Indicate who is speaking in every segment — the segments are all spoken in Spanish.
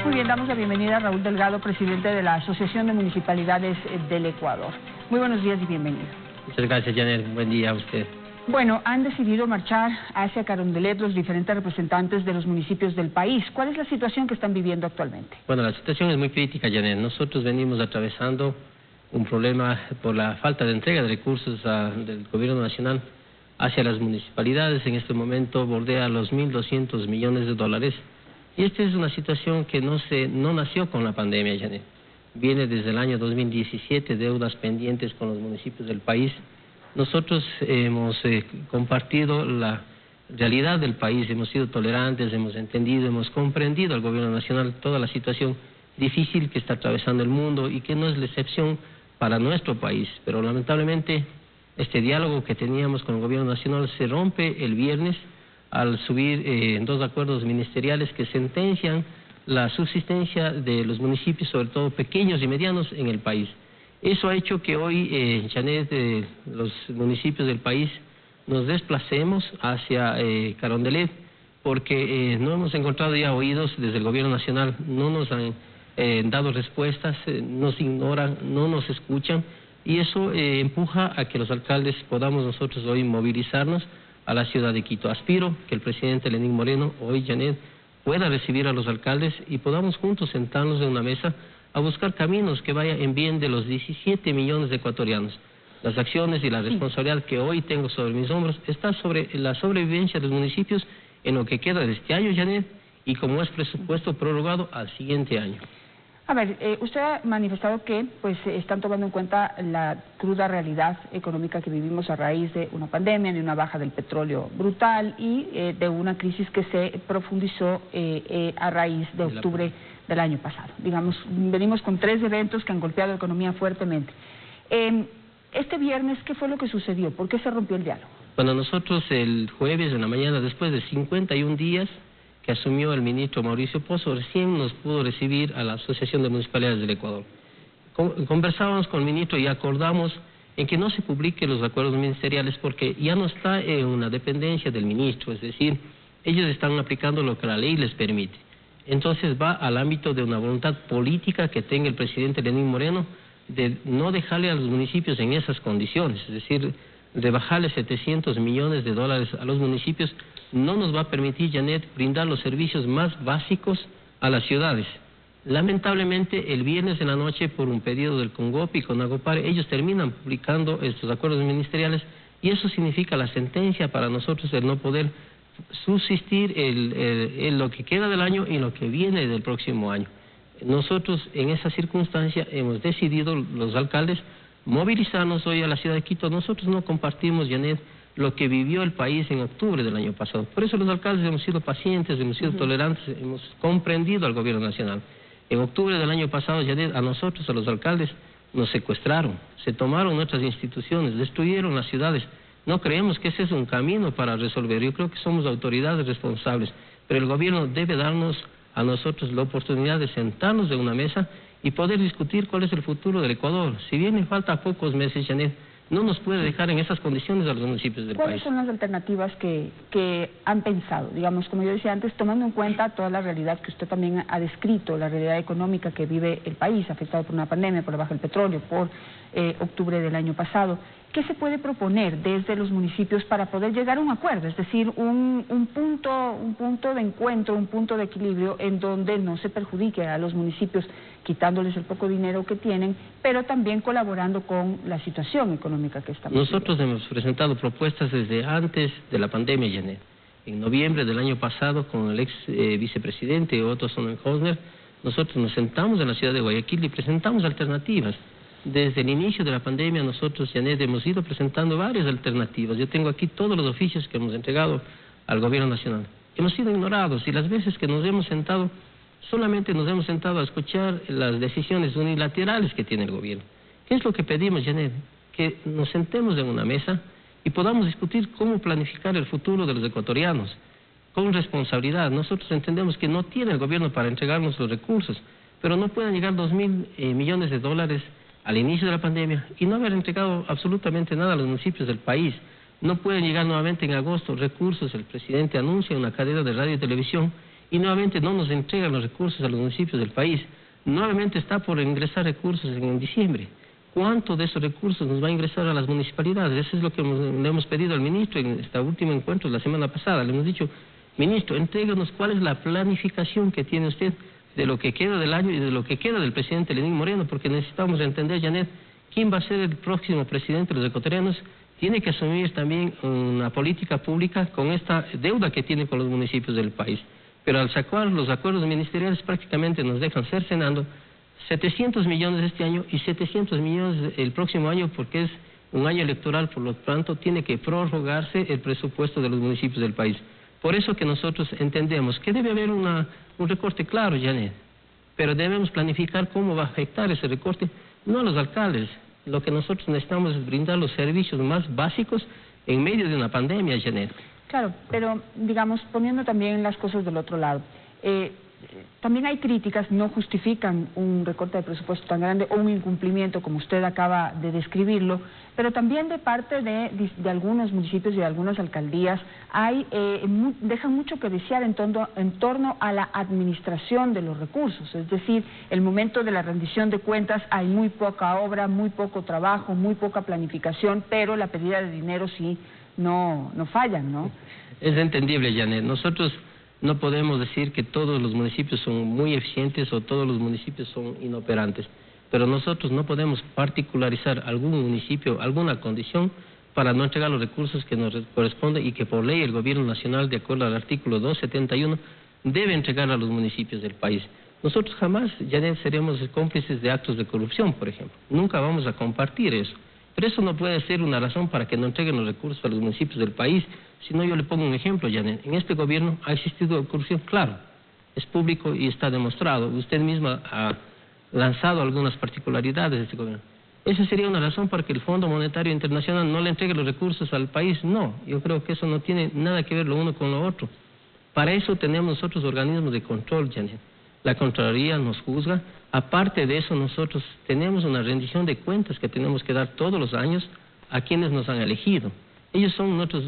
Speaker 1: Muy bien, damos la bienvenida a Raúl Delgado, presidente de la Asociación de Municipalidades del Ecuador. Muy buenos días y bienvenido.
Speaker 2: Muchas gracias, Janet. Buen día a usted.
Speaker 1: Bueno, han decidido marchar hacia Carondelet los diferentes representantes de los municipios del país. ¿Cuál es la situación que están viviendo actualmente?
Speaker 2: Bueno, la situación es muy crítica, Janet. Nosotros venimos atravesando un problema por la falta de entrega de recursos del gobierno nacional hacia las municipalidades. En este momento bordea los 1.200 millones de dólares. Y esta es una situación que no nació con la pandemia, Janet. Viene desde el año 2017, deudas pendientes con los municipios del país. Nosotros hemos compartido la realidad del país, hemos sido tolerantes, hemos entendido, hemos comprendido al gobierno nacional toda la situación difícil que está atravesando el mundo y que no es la excepción para nuestro país. Pero lamentablemente este diálogo que teníamos con el gobierno nacional se rompe el viernes al subir dos acuerdos ministeriales que sentencian la subsistencia de los municipios, sobre todo pequeños y medianos, en el país. Eso ha hecho que hoy, Janet, los municipios del país nos desplacemos hacia Carondelet, porque no hemos encontrado ya oídos desde el gobierno nacional, no nos han dado respuestas, nos ignoran, no nos escuchan, y eso empuja a que los alcaldes podamos nosotros hoy movilizarnos a la ciudad de Quito. Aspiro que el presidente Lenín Moreno, hoy, Janet, pueda recibir a los alcaldes y podamos juntos sentarnos en una mesa a buscar caminos que vayan en bien de los 17 millones de ecuatorianos. Las acciones y la responsabilidad que hoy tengo sobre mis hombros está sobre la sobrevivencia de los municipios en lo que queda de este año, Janet, y como es presupuesto prorrogado al siguiente año.
Speaker 1: A ver, usted ha manifestado que están tomando en cuenta la cruda realidad económica que vivimos a raíz de una pandemia, de una baja del petróleo brutal y de una crisis que se profundizó a raíz de octubre del año pasado. Digamos, venimos con 3 eventos que han golpeado la economía fuertemente. Este viernes, ¿qué fue lo que sucedió? ¿Por qué se rompió el diálogo?
Speaker 2: Bueno, nosotros el jueves en la mañana, después de 51 días que asumió el ministro Mauricio Pozo, recién nos pudo recibir a la Asociación de Municipalidades del Ecuador. Conversábamos con el ministro y acordamos en que no se publiquen los acuerdos ministeriales porque ya no está en una dependencia del ministro, es decir, ellos están aplicando lo que la ley les permite. Entonces va al ámbito de una voluntad política que tenga el presidente Lenín Moreno de no dejarle a los municipios en esas condiciones, es decir, de bajarle 700 millones de dólares a los municipios, no nos va a permitir, Janet, brindar los servicios más básicos a las ciudades. Lamentablemente, el viernes en la noche, por un pedido del CONGOPI y CONAGOPAR, ellos terminan publicando estos acuerdos ministeriales y eso significa la sentencia para nosotros el no poder subsistir en lo que queda del año y lo que viene del próximo año. Nosotros, en esa circunstancia, hemos decidido, los alcaldes, movilizarnos hoy a la ciudad de Quito. Nosotros no compartimos, Janet, lo que vivió el país en octubre del año pasado. Por eso los alcaldes hemos sido pacientes, hemos sido tolerantes, hemos comprendido al gobierno nacional. En octubre del año pasado, Janet, a nosotros, a los alcaldes, nos secuestraron, se tomaron nuestras instituciones, destruyeron las ciudades. No creemos que ese es un camino para resolver. Yo creo que somos autoridades responsables, pero el gobierno debe darnos a nosotros la oportunidad de sentarnos en una mesa y poder discutir cuál es el futuro del Ecuador. Si bien le falta pocos meses, Janet, no nos puede dejar en esas condiciones a los municipios del país.
Speaker 1: ¿Cuáles son las alternativas que han pensado? Digamos, como yo decía antes, tomando en cuenta toda la realidad que usted también ha descrito, la realidad económica que vive el país, afectado por una pandemia, por la baja del petróleo, por octubre del año pasado. ¿Qué se puede proponer desde los municipios para poder llegar a un acuerdo? Es decir, un punto de encuentro, un punto de equilibrio en donde no se perjudique a los municipios quitándoles el poco dinero que tienen, pero también colaborando con la situación económica que estamos viviendo.
Speaker 2: Nosotros hemos presentado propuestas desde antes de la pandemia, Janet. En noviembre del año pasado, con el ex vicepresidente Otto Sonnenhösner, nosotros nos sentamos en la ciudad de Guayaquil y presentamos alternativas. Desde el inicio de la pandemia nosotros, Janet, hemos ido presentando varias alternativas. Yo tengo aquí todos los oficios que hemos entregado al gobierno nacional. Hemos sido ignorados y las veces que nos hemos sentado, solamente nos hemos sentado a escuchar las decisiones unilaterales que tiene el gobierno. ¿Qué es lo que pedimos, Janet? Que nos sentemos en una mesa y podamos discutir cómo planificar el futuro de los ecuatorianos con responsabilidad. Nosotros entendemos que no tiene el gobierno para entregarnos los recursos, pero no pueden llegar 2.000 millones de dólares al inicio de la pandemia y no haber entregado absolutamente nada a los municipios del país. No pueden llegar nuevamente en agosto recursos. El presidente anuncia una cadena de radio y televisión y nuevamente no nos entregan los recursos a los municipios del país. Nuevamente está por ingresar recursos en diciembre. ¿Cuánto de esos recursos nos va a ingresar a las municipalidades? Eso es lo que le hemos pedido al ministro en este último encuentro la semana pasada. Le hemos dicho, ministro, entréganos cuál es la planificación que tiene usted de lo que queda del año y de lo que queda del presidente Lenín Moreno, porque necesitamos entender, Janet, quién va a ser el próximo presidente de los ecuatorianos. Tiene que asumir también una política pública con esta deuda que tiene con los municipios del país. Pero al sacar los acuerdos ministeriales prácticamente nos dejan cercenando 700 millones este año y 700 millones el próximo año, porque es un año electoral, por lo tanto tiene que prorrogarse el presupuesto de los municipios del país. Por eso que nosotros entendemos que debe haber un recorte claro, Janet, pero debemos planificar cómo va a afectar ese recorte, no a los alcaldes. Lo que nosotros necesitamos es brindar los servicios más básicos en medio de una pandemia, Janet.
Speaker 1: Claro, pero digamos, poniendo también las cosas del otro lado, también hay críticas, no justifican un recorte de presupuesto tan grande o un incumplimiento como usted acaba de describirlo, pero también de parte de algunos municipios y de algunas alcaldías dejan mucho que desear en torno a la administración de los recursos. Es decir, el momento de la rendición de cuentas hay muy poca obra, muy poco trabajo, muy poca planificación, pero la pedida de dinero sí no fallan, ¿no?
Speaker 2: Es entendible, Janet. Nosotros no podemos decir que todos los municipios son muy eficientes o todos los municipios son inoperantes, pero nosotros no podemos particularizar algún municipio, alguna condición para no entregar los recursos que nos corresponden y que por ley el Gobierno Nacional, de acuerdo al artículo 271, debe entregar a los municipios del país. Nosotros jamás, Janet, seremos cómplices de actos de corrupción, por ejemplo. Nunca vamos a compartir eso. Pero eso no puede ser una razón para que no entreguen los recursos a los municipios del país. Si no, yo le pongo un ejemplo, Janet. En este gobierno ha existido corrupción, claro, es público y está demostrado. Usted misma ha lanzado algunas particularidades de este gobierno. ¿Esa sería una razón para que el Fondo Monetario Internacional no le entregue los recursos al país? No, yo creo que eso no tiene nada que ver lo uno con lo otro. Para eso tenemos nosotros organismos de control, Janet. La Contraloría nos juzga. Aparte de eso, nosotros tenemos una rendición de cuentas que tenemos que dar todos los años a quienes nos han elegido. Ellos son nuestros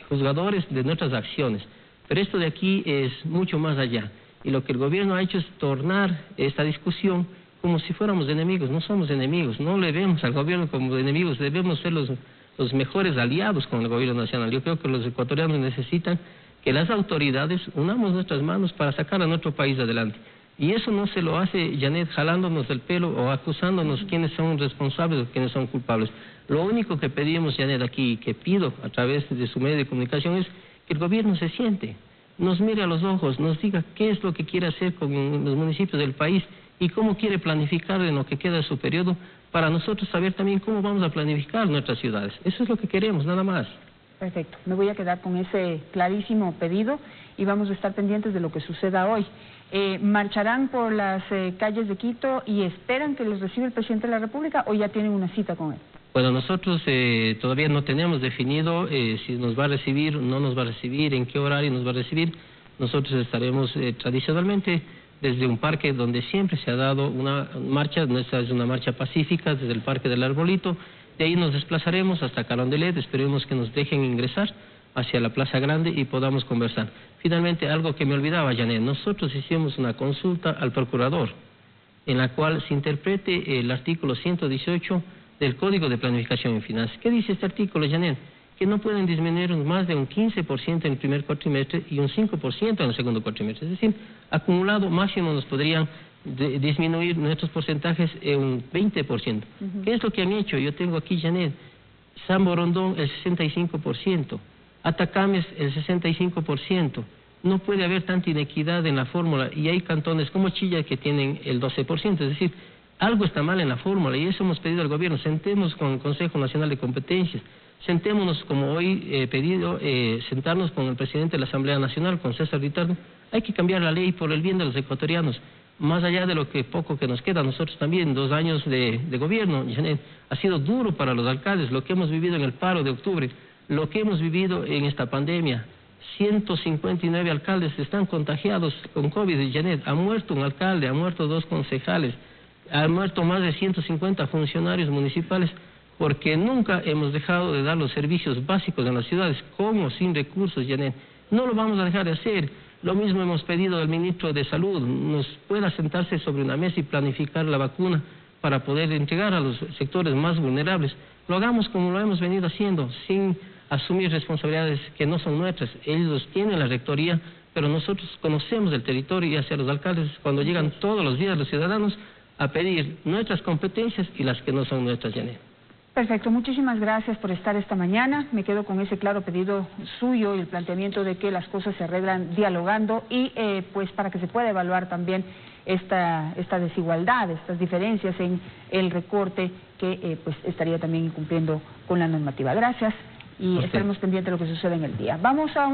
Speaker 2: juzgadores de nuestras acciones. Pero esto de aquí es mucho más allá. Y lo que el gobierno ha hecho es tornar esta discusión como si fuéramos enemigos. No somos enemigos, no le vemos al gobierno como enemigos, debemos ser los mejores aliados con el gobierno nacional. Yo creo que los ecuatorianos necesitan que las autoridades unamos nuestras manos para sacar a nuestro país adelante. Y eso no se lo hace, Janet, jalándonos del pelo o acusándonos quiénes son responsables o quiénes son culpables. Lo único que pedimos, Janet, aquí, que pido a través de su medio de comunicación, es que el gobierno se siente, nos mire a los ojos, nos diga qué es lo que quiere hacer con los municipios del país y cómo quiere planificar en lo que queda de su periodo, para nosotros saber también cómo vamos a planificar nuestras ciudades. Eso es lo que queremos, nada más.
Speaker 1: Perfecto, me voy a quedar con ese clarísimo pedido y vamos a estar pendientes de lo que suceda hoy. ¿Marcharán por las calles de Quito y esperan que les reciba el presidente de la República o ya tienen una cita con él?
Speaker 2: Bueno, nosotros todavía no tenemos definido si nos va a recibir o no nos va a recibir, en qué horario nos va a recibir. Nosotros estaremos tradicionalmente desde un parque donde siempre se ha dado una marcha, nuestra es una marcha pacífica, desde el Parque del Arbolito. De ahí nos desplazaremos hasta Carondelet, esperemos que nos dejen ingresar hacia la Plaza Grande y podamos conversar. Finalmente, algo que me olvidaba, Janet, nosotros hicimos una consulta al procurador en la cual se interprete el artículo 118 del Código de Planificación y Finanzas. ¿Qué dice este artículo, Janet? Que no pueden disminuir más de un 15% en el primer cuatrimestre y un 5% en el segundo cuatrimestre. Es decir, acumulado máximo nos podrían disminuir nuestros porcentajes en un 20%. ¿Qué es lo que han hecho? Yo tengo aquí, Janet, San Borondón el 65%, Atacames el 65%. No puede haber tanta inequidad en la fórmula y hay cantones como Chilla que tienen el 12%. Es decir, algo está mal en la fórmula y eso hemos pedido al gobierno. Sentemos con el Consejo Nacional de Competencias, sentémonos como hoy he pedido, sentarnos con el presidente de la Asamblea Nacional, con César Ritardo. Hay que cambiar la ley por el bien de los ecuatorianos. Más allá de lo que poco que nos queda, nosotros también, 2 años de gobierno, Janet, ha sido duro para los alcaldes, lo que hemos vivido en el paro de octubre, lo que hemos vivido en esta pandemia. 159 alcaldes están contagiados con COVID, Janet, ha muerto un alcalde, ha muerto 2 concejales, han muerto más de 150 funcionarios municipales, porque nunca hemos dejado de dar los servicios básicos en las ciudades, con o sin recursos, Janet. No lo vamos a dejar de hacer. Lo mismo hemos pedido al ministro de Salud, nos pueda sentarse sobre una mesa y planificar la vacuna para poder entregar a los sectores más vulnerables. Lo hagamos como lo hemos venido haciendo, sin asumir responsabilidades que no son nuestras. Ellos tienen la rectoría, pero nosotros conocemos el territorio y hacia los alcaldes cuando llegan todos los días los ciudadanos a pedir nuestras competencias y las que no son nuestras, Janet.
Speaker 1: Perfecto, muchísimas gracias por estar esta mañana. Me quedo con ese claro pedido suyo y el planteamiento de que las cosas se arreglan dialogando y pues para que se pueda evaluar también esta desigualdad, estas diferencias en el recorte que pues estaría también incumpliendo con la normativa. Gracias y estaremos pendientes de lo que sucede en el día. Vamos a